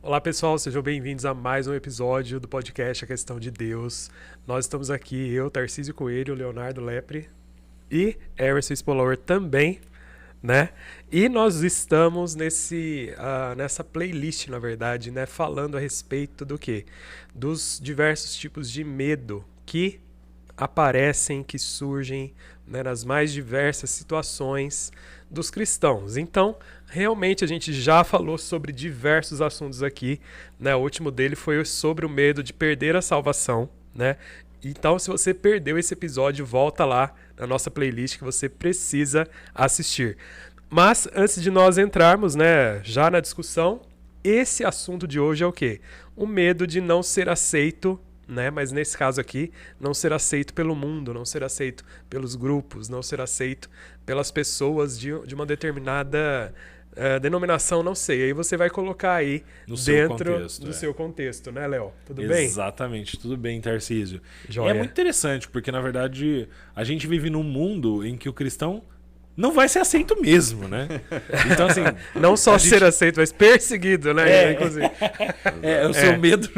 Olá pessoal, sejam bem-vindos a mais um episódio do podcast A Questão de Deus. Nós estamos aqui, eu, Tarcísio Coelho, Leonardo Lepre e Emerson Spolauer também, né? E nós estamos nessa playlist, na verdade, né? Falando a respeito do quê? Dos diversos tipos de medo que aparecem, que surgem, né, nas mais diversas situações dos cristãos. Então, realmente a gente já falou sobre diversos assuntos aqui, né? O último dele foi sobre o medo de perder a salvação, né? Então, se você perdeu esse episódio, volta lá na nossa playlist que você precisa assistir. Mas antes de nós entrarmos, né, já na discussão, esse assunto de hoje é o quê? O medo de não ser aceito, né? Mas nesse caso aqui, não ser aceito pelo mundo, não ser aceito pelos grupos, não ser aceito pelas pessoas de uma determinada denominação, não sei. Aí você vai colocar aí no dentro do seu contexto, né, Léo? Tudo bem? Exatamente, tudo bem, Tarcísio. Joia. E é muito interessante, porque na verdade a gente vive num mundo em que o cristão não vai ser aceito mesmo, né? Então, assim. Não só ser aceito, mas perseguido, né? Inclusive. O seu medo.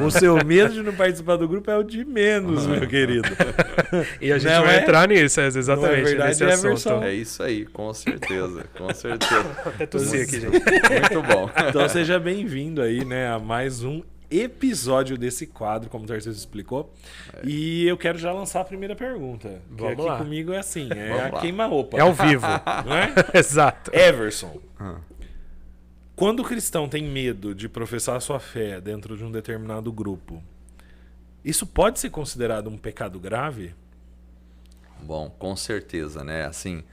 O seu medo de não participar do grupo é o de menos, meu querido. E a gente vai entrar nisso, exatamente. Não é verdade, nesse assunto. É isso aí, com certeza. Com certeza. Até tossi aqui, gente. Muito bom. Então seja bem-vindo aí, né, a mais um episódio desse quadro, como o Tarcísio explicou. E eu quero já lançar a primeira pergunta. Vamos aqui lá. Comigo é assim, Vamos a lá. queima-roupa. É ao vivo. Não é? Exato. Everson, quando o cristão tem medo de professar a sua fé dentro de um determinado grupo, isso pode ser considerado um pecado grave? Bom, com certeza, né? Assim,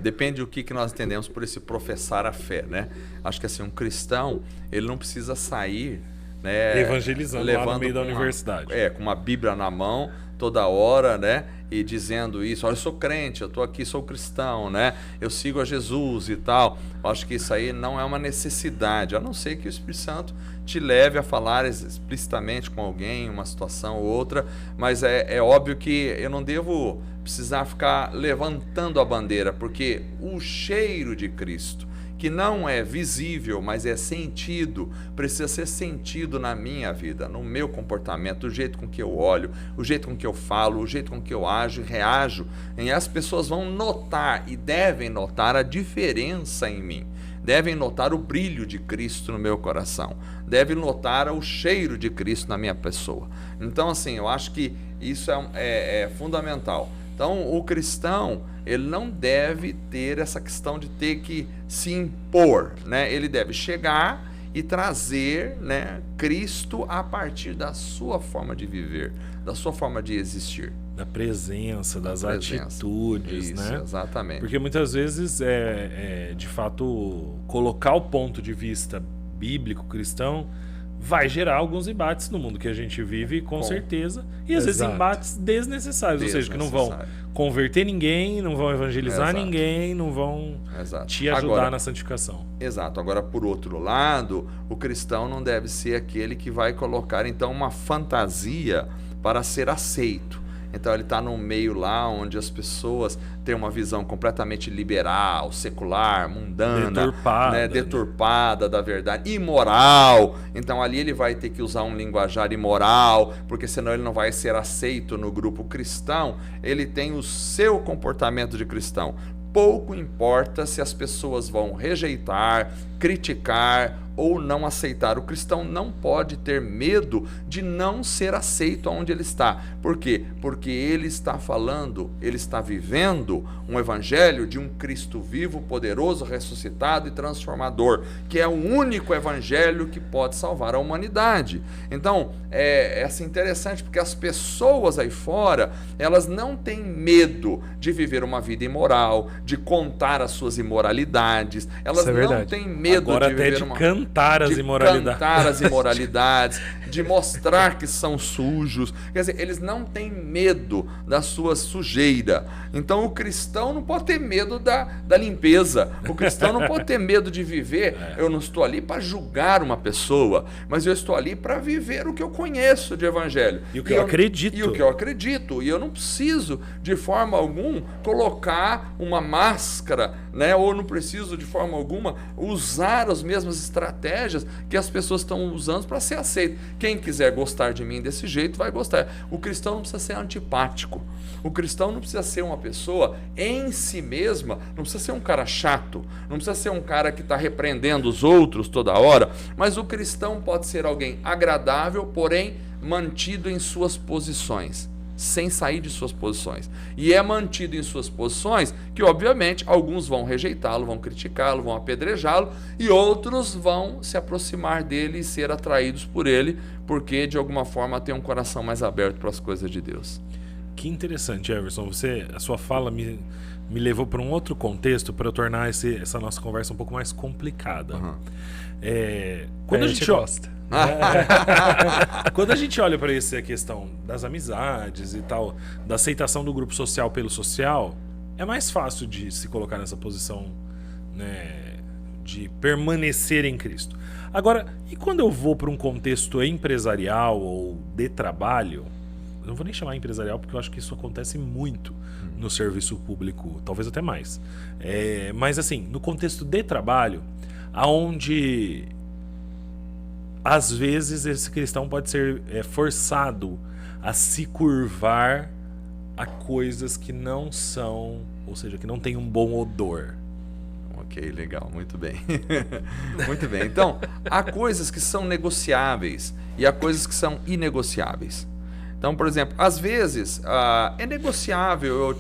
depende do que nós entendemos por esse professar a fé, né? Acho que assim, um cristão, ele não precisa sair, né, Evangelizando lá no meio da universidade. Com uma Bíblia na mão toda hora, né? E dizendo isso, olha, eu sou crente, eu estou aqui, sou cristão, né? Eu sigo a Jesus e tal. Eu acho que isso aí não é uma necessidade, a não ser que o Espírito Santo te leve a falar explicitamente com alguém, uma situação ou outra, mas é óbvio que eu não devo precisar ficar levantando a bandeira, porque o cheiro de Cristo, que não é visível, mas é sentido, precisa ser sentido na minha vida, no meu comportamento, o jeito com que eu olho, o jeito com que eu falo, o jeito com que eu ajo e reajo. E as pessoas vão notar e devem notar a diferença em mim, devem notar o brilho de Cristo no meu coração, devem notar o cheiro de Cristo na minha pessoa. Então, assim, eu acho que isso é fundamental. Então, o cristão, ele não deve ter essa questão de ter que se impor, né? Ele deve chegar e trazer, né, Cristo a partir da sua forma de viver, da sua forma de existir. Da presença, das atitudes, isso, né? Exatamente. Porque muitas vezes de fato, colocar o ponto de vista bíblico cristão vai gerar alguns embates no mundo que a gente vive, com certeza. E às vezes embates desnecessários, ou seja, que não vão converter ninguém, não vão evangelizar ninguém, não vão te ajudar na santificação. Exato. Agora, por outro lado, o cristão não deve ser aquele que vai colocar, então, uma fantasia para ser aceito. Então ele está num meio lá onde as pessoas têm uma visão completamente liberal, secular, mundana, deturpada da verdade, imoral. Então ali ele vai ter que usar um linguajar imoral, porque senão ele não vai ser aceito no grupo cristão. Ele tem o seu comportamento de cristão. Pouco importa se as pessoas vão rejeitar, criticar ou não aceitar. O cristão não pode ter medo de não ser aceito onde ele está. Por quê? Porque ele está falando, ele está vivendo um evangelho de um Cristo vivo, poderoso, ressuscitado e transformador, que é o único evangelho que pode salvar a humanidade. Então, é assim, interessante, porque as pessoas aí fora, elas não têm medo de viver uma vida imoral, de contar as suas imoralidades, elas não têm medo agora de viver cantar as imoralidades, de mostrar que são sujos. Quer dizer, eles não têm medo da sua sujeira. Então o cristão não pode ter medo da limpeza. O cristão não pode ter medo de viver. Eu não estou ali para julgar uma pessoa, mas eu estou ali para viver o que eu conheço de evangelho. E o que eu acredito. E o que eu acredito. E eu não preciso, de forma alguma, colocar uma máscara, né? Ou não preciso, de forma alguma, usar as mesmas estratégias que as pessoas estão usando para ser aceito. Quem quiser gostar de mim desse jeito vai gostar. O cristão não precisa ser antipático. O cristão não precisa ser uma pessoa em si mesma, não precisa ser um cara chato, não precisa ser um cara que está repreendendo os outros toda hora, mas o cristão pode ser alguém agradável, porém mantido em suas posições, sem sair de suas posições. E é mantido em suas posições que, obviamente, alguns vão rejeitá-lo, vão criticá-lo, vão apedrejá-lo, e outros vão se aproximar dele e ser atraídos por ele, porque de alguma forma tem um coração mais aberto para as coisas de Deus. Que interessante, Everson. A sua fala me levou para um outro contexto para eu tornar essa nossa conversa um pouco mais complicada. Uhum. Quando a gente gosta. Quando a gente olha para essa questão das amizades e tal, da aceitação do grupo social pelo social, é mais fácil de se colocar nessa posição, né, de permanecer em Cristo. Agora, e quando eu vou para um contexto empresarial ou de trabalho, eu não vou nem chamar empresarial porque eu acho que isso acontece muito no serviço público, talvez até mais. Mas assim, no contexto de trabalho, aonde às vezes esse cristão pode ser forçado a se curvar a coisas que não são, ou seja, que não tem um bom odor. Ok, legal, muito bem. Muito bem. Então, há coisas que são negociáveis e há coisas que são inegociáveis. Então, por exemplo, às vezes é negociável,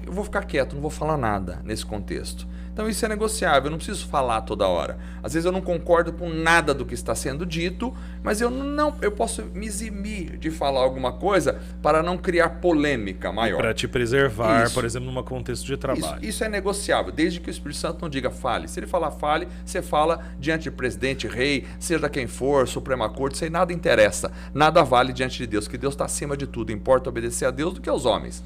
eu vou ficar quieto, não vou falar nada nesse contexto. Então isso é negociável, eu não preciso falar toda hora. Às vezes eu não concordo com nada do que está sendo dito, mas eu posso me eximir de falar alguma coisa para não criar polêmica maior. Para te preservar, por exemplo, num contexto de trabalho. Isso é negociável, desde que o Espírito Santo não diga fale. Se ele falar fale, você fala diante de presidente, rei, seja quem for, Suprema Corte, isso aí nada interessa. Nada vale diante de Deus, que Deus está acima de tudo. Importa obedecer a Deus do que aos homens.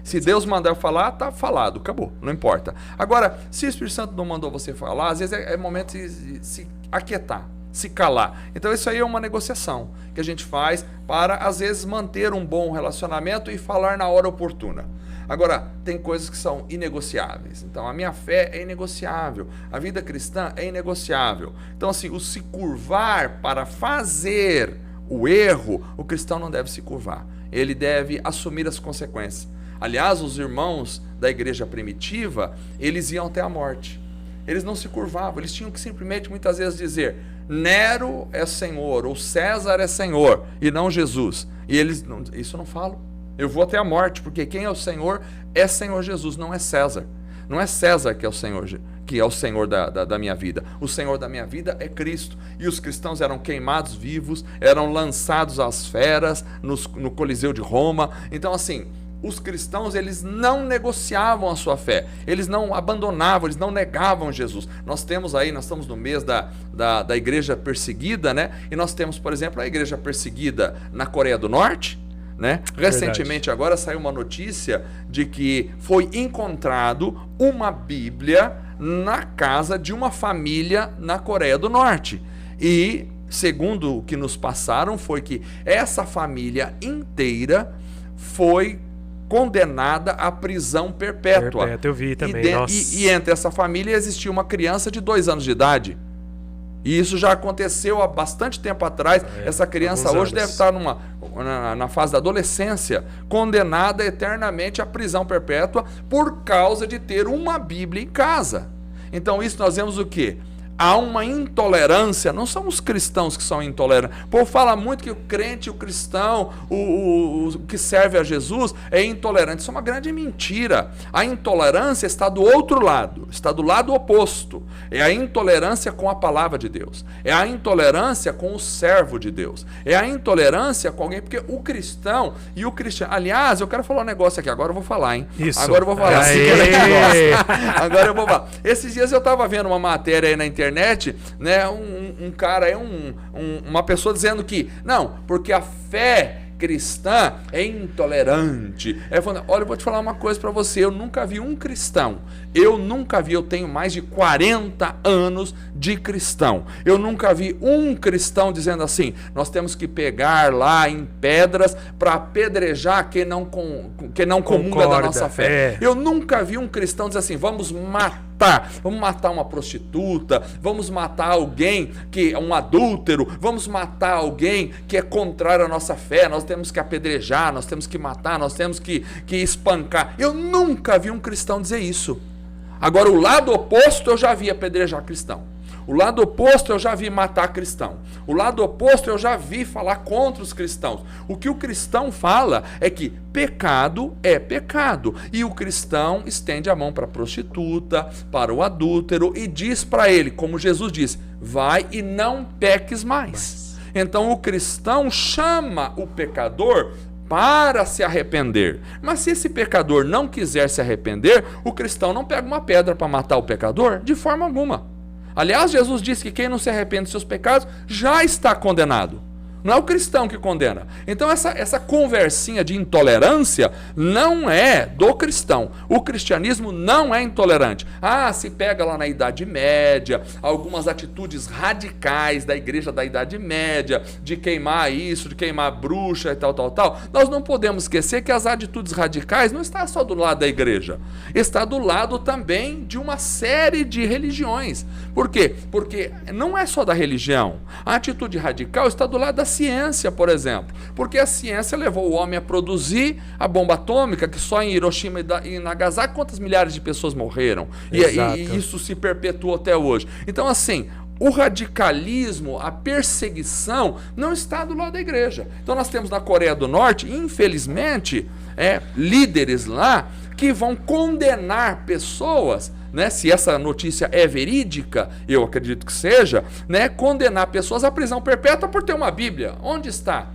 Se Deus mandar falar, tá falado, acabou, não importa. Agora, se o Espírito Santo não mandou você falar, às vezes é momento de se aquietar, se calar. Então isso aí é uma negociação que a gente faz para, às vezes, manter um bom relacionamento e falar na hora oportuna. Agora, tem coisas que são inegociáveis. Então, a minha fé é inegociável, a vida cristã é inegociável. Então, assim, o se curvar para fazer o erro, o cristão não deve se curvar. Ele deve assumir as consequências. Aliás, os irmãos da igreja primitiva, eles iam até a morte. Eles não se curvavam, eles tinham que simplesmente, muitas vezes, dizer Nero é Senhor, ou César é Senhor, e não Jesus. E eles, isso não falam. Eu vou até a morte, porque quem é Senhor Jesus, não é César. Não é César que é o Senhor da minha vida. O Senhor da minha vida é Cristo. E os cristãos eram queimados vivos, eram lançados às feras no Coliseu de Roma. Então, assim, os cristãos, eles não negociavam a sua fé, eles não abandonavam, eles não negavam Jesus. Nós estamos no mês da igreja perseguida, né? E nós temos, por exemplo, a igreja perseguida na Coreia do Norte, né? Recentemente agora saiu uma notícia de que foi encontrado uma Bíblia na casa de uma família na Coreia do Norte. E, segundo o que nos passaram, foi que essa família inteira foi condenada à prisão perpétua. Eu vi também. E entre essa família existia uma criança de 2 anos de idade. E isso já aconteceu há bastante tempo atrás. Essa criança hoje deve estar na fase da adolescência, condenada eternamente à prisão perpétua por causa de ter uma Bíblia em casa. Então isso nós vemos o quê? Há uma intolerância, não são os cristãos que são intolerantes. O povo fala muito que o crente, o cristão, o que serve a Jesus é intolerante. Isso é uma grande mentira. A intolerância está do outro lado, está do lado oposto. É a intolerância com a palavra de Deus. É a intolerância com o servo de Deus. É a intolerância com alguém, porque o cristão e o cristiano... Aliás, eu quero falar um negócio aqui, agora eu vou falar, hein? Isso. Agora eu vou falar. Agora eu vou falar. Esses dias eu estava vendo uma matéria aí na internet, né, um cara, uma pessoa dizendo que não, porque a fé cristã é intolerante. Olha, eu vou te falar uma coisa para você, eu nunca vi um cristão, eu tenho mais de 40 anos de cristão, eu nunca vi um cristão dizendo assim, nós temos que pegar lá em pedras para apedrejar quem não comunga da nossa fé. Eu nunca vi um cristão dizer assim, vamos matar matar. Vamos matar uma prostituta, vamos matar alguém que é um adúltero, vamos matar alguém que é contrário à nossa fé, nós temos que apedrejar, nós temos que matar, nós temos que espancar. Eu nunca vi um cristão dizer isso. Agora, o lado oposto eu já vi apedrejar cristão. O lado oposto eu já vi matar cristão. O lado oposto eu já vi falar contra os cristãos. O que o cristão fala é que pecado é pecado. E o cristão estende a mão para a prostituta, para o adúltero e diz para ele, como Jesus disse, vai e não peques mais. Então o cristão chama o pecador para se arrepender. Mas se esse pecador não quiser se arrepender, o cristão não pega uma pedra para matar o pecador de forma alguma. Aliás, Jesus disse que quem não se arrepende dos seus pecados já está condenado. Não é o cristão que condena. Então essa conversinha de intolerância não é do cristão. O cristianismo não é intolerante. Se pega lá na Idade Média, algumas atitudes radicais da igreja da Idade Média, de queimar isso, de queimar bruxa e tal. Nós não podemos esquecer que as atitudes radicais não estão só do lado da igreja. Está do lado também de uma série de religiões. Por quê? Porque não é só da religião. A atitude radical está do lado da ciência, por exemplo, porque a ciência levou o homem a produzir a bomba atômica, que só em Hiroshima e Nagasaki quantas milhares de pessoas morreram, e isso se perpetuou até hoje. Então, assim, o radicalismo, a perseguição não está do lado da igreja. Então nós temos na Coreia do Norte, infelizmente, líderes lá que vão condenar pessoas, né, se essa notícia é verídica, eu acredito que seja, né, condenar pessoas à prisão perpétua por ter uma Bíblia. Onde está?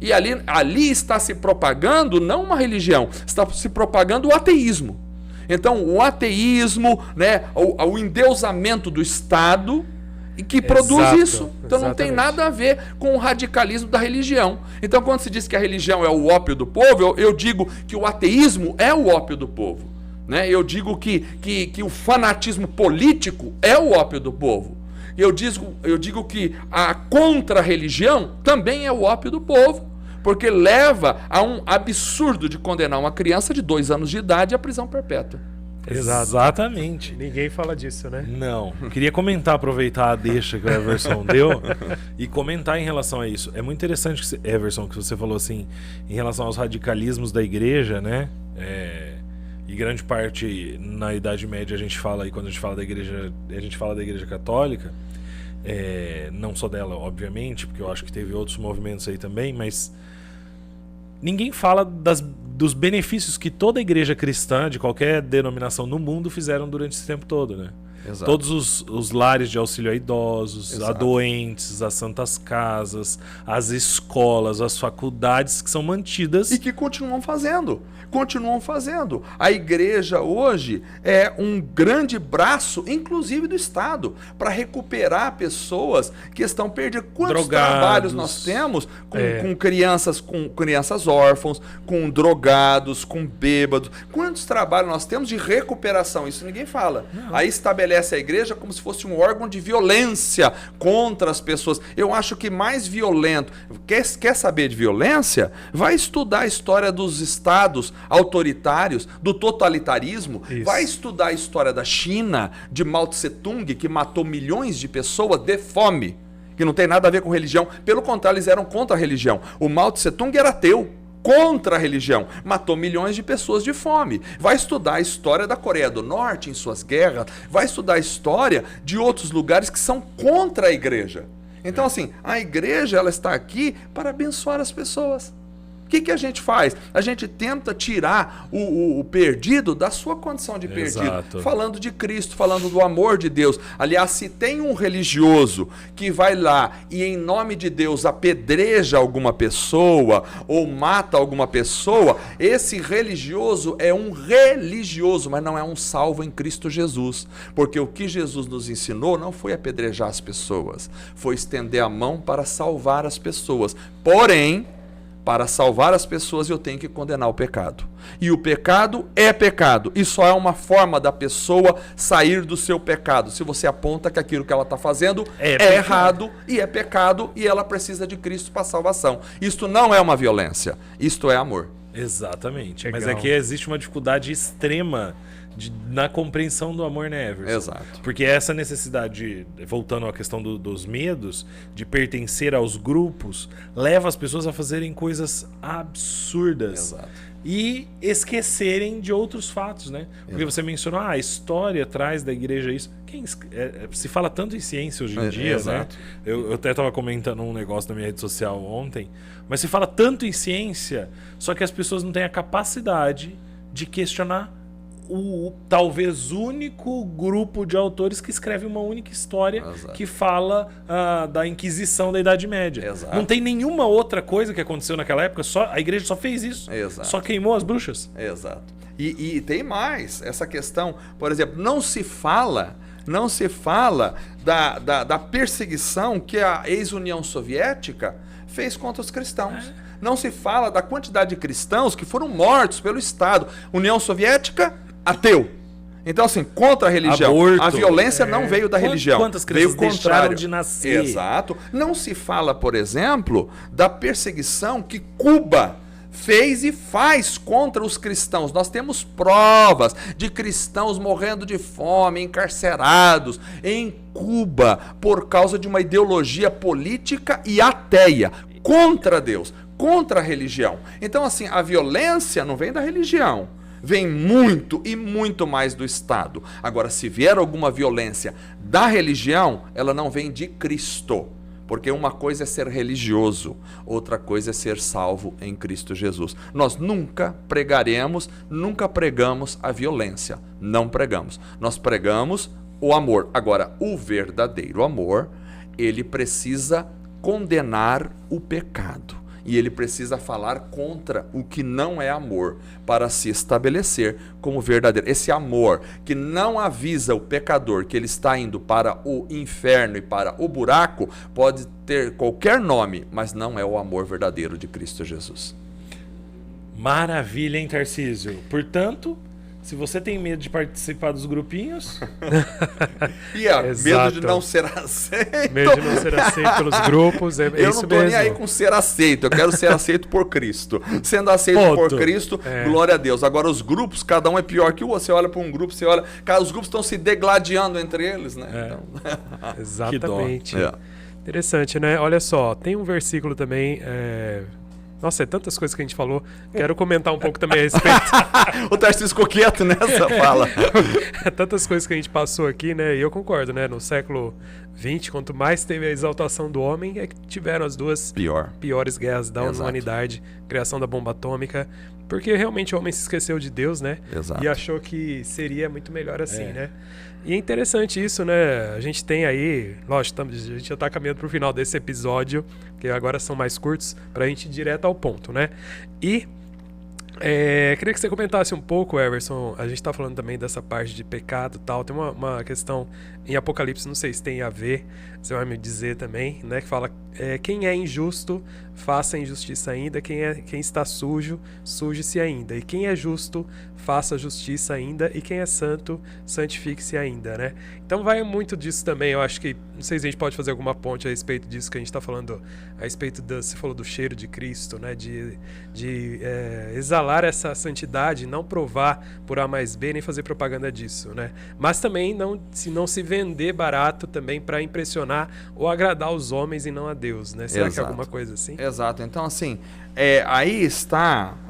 E ali está se propagando não uma religião, está se propagando o ateísmo. Então o ateísmo, né, o endeusamento do Estado, e que produz isso. Então não tem nada a ver com o radicalismo da religião. Então quando se diz que a religião é o ópio do povo, eu digo que o ateísmo é o ópio do povo. Né? Eu digo que o fanatismo político é o ópio do povo. Eu digo que a contra-religião também é o ópio do povo, porque leva a um absurdo de condenar uma criança de 2 anos de idade à prisão perpétua. Exatamente. Ninguém fala disso, né? Não. Queria comentar, aproveitar a deixa que o Everson deu e comentar em relação a isso. É muito interessante, Everson, que você falou assim, em relação aos radicalismos da igreja, né? E grande parte na Idade Média a gente fala, e quando a gente fala da igreja, a gente fala da igreja católica, não só dela, obviamente, porque eu acho que teve outros movimentos aí também, mas ninguém fala dos benefícios que toda igreja cristã, de qualquer denominação no mundo, fizeram durante esse tempo todo, né? Exato. Todos os lares de auxílio a idosos, exato, a doentes, as santas casas, as escolas, as faculdades que são mantidas. E que continuam fazendo. A igreja hoje é um grande braço, inclusive do Estado, para recuperar pessoas que estão perdidas. Quantos trabalhos nós temos com crianças órfãos, com drogados, com bêbados? Quantos trabalhos nós temos de recuperação? Isso ninguém fala. Não. Aí estabelece a igreja como se fosse um órgão de violência contra as pessoas. Eu acho que mais violento. Quer saber de violência? Vai estudar a história dos estados autoritários, do totalitarismo. Isso. Vai estudar a história da China, de Mao Tse-tung, que matou milhões de pessoas de fome, que não tem nada a ver com religião. Pelo contrário, eles eram contra a religião. O Mao Tse-tung era ateu, contra a religião, matou milhões de pessoas de fome. Vai estudar a história da Coreia do Norte em suas guerras, vai estudar a história de outros lugares que são contra a igreja. Então, assim, a igreja ela está aqui para abençoar as pessoas. O que a gente faz? A gente tenta tirar o perdido da sua condição de perdido. Exato. Falando de Cristo, falando do amor de Deus. Aliás, se tem um religioso que vai lá e em nome de Deus apedreja alguma pessoa ou mata alguma pessoa, esse religioso é um religioso, mas não é um salvo em Cristo Jesus. Porque o que Jesus nos ensinou não foi apedrejar as pessoas, foi estender a mão para salvar as pessoas. Porém, para salvar as pessoas eu tenho que condenar o pecado. E o pecado é pecado. E só é uma forma da pessoa sair do seu pecado. Se você aponta que aquilo que ela está fazendo é errado e é pecado e ela precisa de Cristo para salvação. Isto não é uma violência. Isto é amor. Exatamente. Legal. Mas é que existe uma dificuldade extrema na compreensão do amor, né, Everson? Exato. Porque essa necessidade, voltando à questão dos medos, de pertencer aos grupos, leva as pessoas a fazerem coisas absurdas. Exato. E esquecerem de outros fatos, né? Porque você mencionou, a história atrás da igreja isso. Se fala tanto em ciência hoje em dia, exato. né? Eu até estava comentando um negócio na minha rede social ontem, mas se fala tanto em ciência, só que as pessoas não têm a capacidade de questionar o talvez único grupo de autores que escreve uma única história que fala da Inquisição da Idade Média. Exato. Não tem nenhuma outra coisa que aconteceu naquela época, a igreja só fez isso. Exato. Só queimou as bruxas. Exato. E tem mais, essa questão, por exemplo, não se fala da perseguição que a ex-União Soviética fez contra os cristãos. Não se fala da quantidade de cristãos que foram mortos pelo Estado. União Soviética, ateu. Então, assim, contra a religião. Aborto. A violência não veio da religião. Quantas crianças veio deixaram de nascer? Exato. Não se fala, por exemplo, da perseguição que Cuba fez e faz contra os cristãos. Nós temos provas de cristãos morrendo de fome, encarcerados em Cuba, por causa de uma ideologia política e ateia, contra Deus, contra a religião. Então, assim, a violência não vem da religião, vem muito e muito mais do Estado. Agora, se vier alguma violência da religião, ela não vem de Cristo. Porque uma coisa é ser religioso, outra coisa é ser salvo em Cristo Jesus. Nós nunca pregamos a violência. Não pregamos. Nós pregamos o amor. Agora, o verdadeiro amor, ele precisa condenar o pecado. E ele precisa falar contra o que não é amor, para se estabelecer como verdadeiro. Esse amor que não avisa o pecador que ele está indo para o inferno e para o buraco, pode ter qualquer nome, mas não é o amor verdadeiro de Cristo Jesus. Maravilha, hein, Tarcísio? Portanto, se você tem medo de participar dos grupinhos... medo de não ser aceito. Medo de não ser aceito pelos grupos, eu isso não tô mesmo. nem aí com ser aceito, eu quero ser aceito por Cristo. Sendo aceito por Cristo, glória a Deus. Agora os grupos, cada um é pior que o outro. Você olha para um grupo, os grupos estão se degladiando entre eles, né? Então... Exatamente. Interessante, né? Olha só, tem um versículo também... Nossa, é tantas coisas que a gente falou. Quero comentar um pouco também a respeito. O Tarcísio ficou quieto nessa fala. Tantas coisas que a gente passou aqui, né? E eu concordo, né? No século XX, quanto mais teve a exaltação do homem, é que tiveram as duas piores guerras da humanidade. Criação da bomba atômica. Porque realmente o homem se esqueceu de Deus, né? Exato. E achou que seria muito melhor assim, né? E é interessante isso, né? A gente tem aí, lógico, a gente já tá caminhando pro final desse episódio, que agora são mais curtos, pra gente ir direto ao ponto, né? E queria que você comentasse um pouco, Everson, a gente tá falando também dessa parte de pecado e tal, tem uma questão em Apocalipse, não sei se tem a ver, você vai me dizer também, né? Que fala, quem é injusto, faça injustiça ainda, quem está sujo, suje-se ainda, e quem é justo, faça justiça ainda, e quem é santo, santifique-se ainda, né? Então vai muito disso também, eu acho que, não sei se a gente pode fazer alguma ponte a respeito disso que a gente está falando, a respeito você falou do cheiro de Cristo, né? De exalar essa santidade, não provar por A mais B, nem fazer propaganda disso, né? Mas também não se vender barato também para impressionar ou agradar os homens e não a Deus, né? Será que é alguma coisa assim? Exato. Então, assim, aí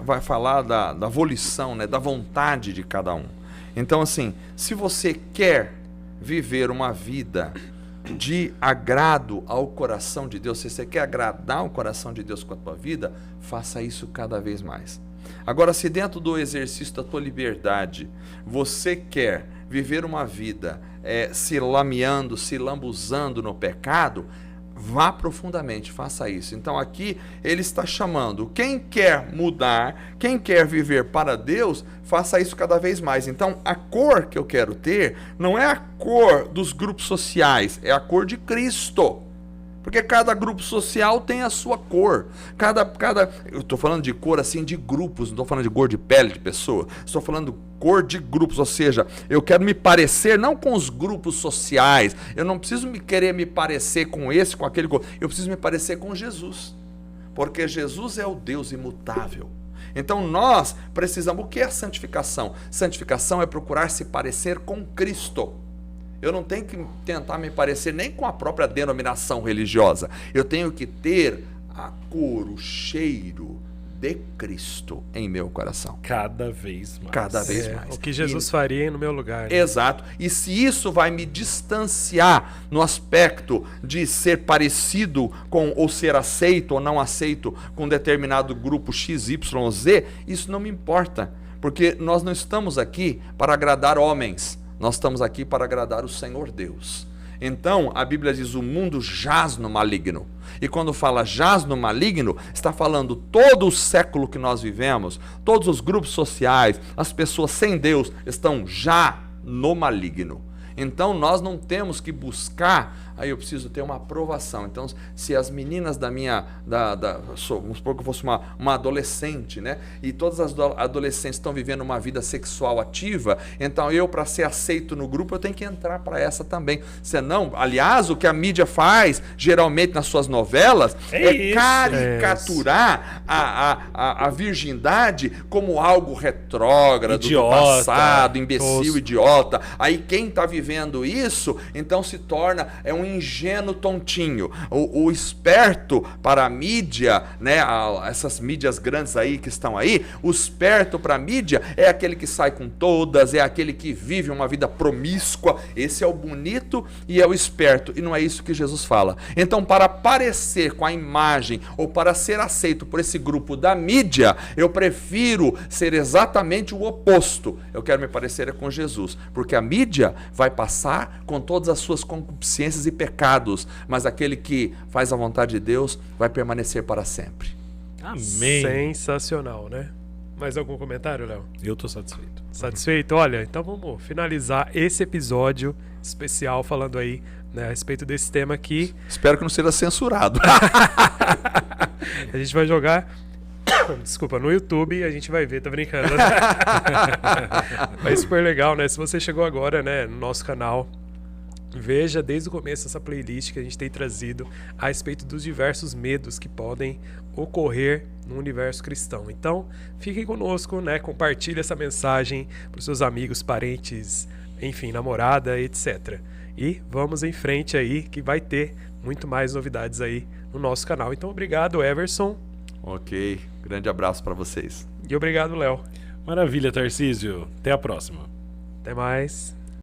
vai falar da volição, né? Da vontade de cada um. Então, assim, se você quer viver uma vida de agrado ao coração de Deus, se você quer agradar o coração de Deus com a tua vida, faça isso cada vez mais. Agora, se dentro do exercício da tua liberdade, você quer viver uma vida se lameando, se lambuzando no pecado, vá profundamente, faça isso. Então aqui ele está chamando quem quer mudar, quem quer viver para Deus, faça isso cada vez mais. Então a cor que eu quero ter não é a cor dos grupos sociais, é a cor de Cristo. Porque cada grupo social tem a sua cor. Eu estou falando de cor assim de grupos, não estou falando de cor de pele de pessoa. Estou falando cor de grupos, ou seja, eu quero me parecer não com os grupos sociais. Eu não preciso querer me parecer com esse, com aquele. Eu preciso me parecer com Jesus. Porque Jesus é o Deus imutável. Então nós precisamos... O que é santificação? Santificação é procurar se parecer com Cristo. Eu não tenho que tentar me parecer nem com a própria denominação religiosa. Eu tenho que ter a cor, o cheiro de Cristo em meu coração. Cada vez mais. Cada vez mais. O que Jesus faria no meu lugar. Né? Exato. E se isso vai me distanciar no aspecto de ser parecido com, ou ser aceito ou não aceito com um determinado grupo XYZ, isso não me importa. Porque nós não estamos aqui para agradar homens. Nós estamos aqui para agradar o Senhor Deus. Então, a Bíblia diz, o mundo jaz no maligno. E quando fala jaz no maligno, está falando todo o século que nós vivemos, todos os grupos sociais, as pessoas sem Deus estão já no maligno. Então, nós não temos que buscar, aí eu preciso ter uma aprovação. Então, se as meninas da minha, vamos supor que eu fosse uma adolescente, né? E todas as adolescentes estão vivendo uma vida sexual ativa, então eu, para ser aceito no grupo, eu tenho que entrar para essa também. Senão, aliás, o que a mídia faz, geralmente nas suas novelas, é caricaturar a virgindade como algo retrógrado, idiota, do passado, imbecil, idiota. Aí quem está vivendo isso, então se torna um ingênuo tontinho. O esperto para a mídia, né, essas mídias grandes aí que estão aí, o esperto para a mídia é aquele que sai com todas, é aquele que vive uma vida promíscua. Esse é o bonito e é o esperto, e não é isso que Jesus fala. Então, para parecer com a imagem ou para ser aceito por esse grupo da mídia, eu prefiro ser exatamente o oposto. Eu quero me parecer com Jesus, porque a mídia vai passar com todas as suas concupiscências e pecados, mas aquele que faz a vontade de Deus vai permanecer para sempre. Amém. Sensacional, né? Mais algum comentário, Léo? Eu tô satisfeito. Satisfeito? Olha, então vamos finalizar esse episódio especial falando aí, né, a respeito desse tema aqui. Espero que não seja censurado. A gente vai jogar... Desculpa, no YouTube a gente vai ver, tá brincando. Mas super legal, né? Se você chegou agora, né, no nosso canal, veja desde o começo essa playlist que a gente tem trazido a respeito dos diversos medos que podem ocorrer no universo cristão. Então, fiquem conosco, né? Compartilhe essa mensagem para os seus amigos, parentes, enfim, namorada, etc. E vamos em frente aí, que vai ter muito mais novidades aí no nosso canal. Então, obrigado, Everson. Ok, grande abraço para vocês. E obrigado, Léo. Maravilha, Tarcísio. Até a próxima. Até mais.